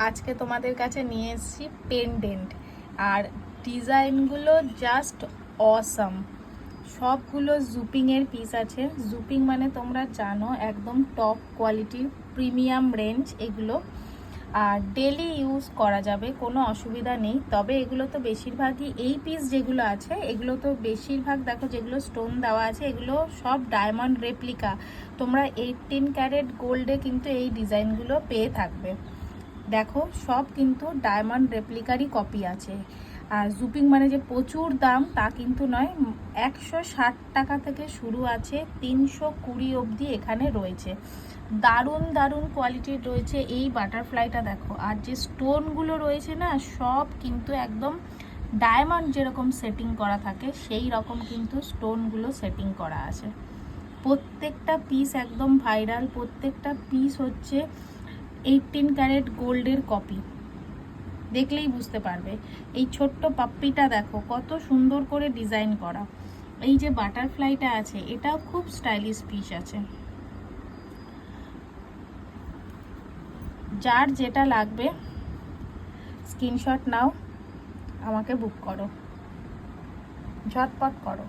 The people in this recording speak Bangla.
আজকে তোমাদের কাছে নিয়ে এসেছি পেন্ডেন্ট, আর ডিজাইনগুলো জাস্ট অসাম। সবগুলো জুপিংয়ের পিস আছে। জুপিং মানে তোমরা জানো একদম টপ কোয়ালিটির প্রিমিয়াম রেঞ্জ এগুলো, আর ডেলি ইউজ করা যাবে, কোনো অসুবিধা নেই। তবে এগুলো তো বেশিরভাগই এই পিস যেগুলো আছে এগুলো তো বেশিরভাগ দেখো যেগুলো স্টোন দেওয়া আছে এগুলো সব ডায়মন্ড রেপ্লিকা। তোমরা 18 ক্যারেট গোল্ডে কিন্তু এই ডিজাইনগুলো পেয়ে থাকবে। দেখো সব কিন্তু ডায়মন্ড রেপ্লিকারই কপি আছে। আর জুপিং মানে যে প্রচুর দাম তা কিন্তু নয়, 160 টাকা থেকে শুরু আছে, 320 অবধি এখানে রয়েছে। দারুণ দারুণ কোয়ালিটির রয়েছে। এই বাটারফ্লাইটা দেখো, আর যে স্টোনগুলো রয়েছে না সব কিন্তু একদম ডায়মন্ড যেরকম সেটিং করা থাকে সেই রকম কিন্তু স্টোনগুলো সেটিং করা আছে। প্রত্যেকটা পিস একদম ভাইরাল, প্রত্যেকটা পিস হচ্ছে 18 ক্যারেট গোল্ডের কপি। দেখলেই বুঝতে পারবে। এই ছোট্ট পাপ্পিটা দেখো কত সুন্দর করে ডিজাইন করা। এই যে বাটারফ্লাইটা আছে এটাও খুব স্টাইলিশ পিস আছে। যার যেটা লাগবে স্ক্রিনশট নাও, আমাকে বুক করো, ঝটপট করো।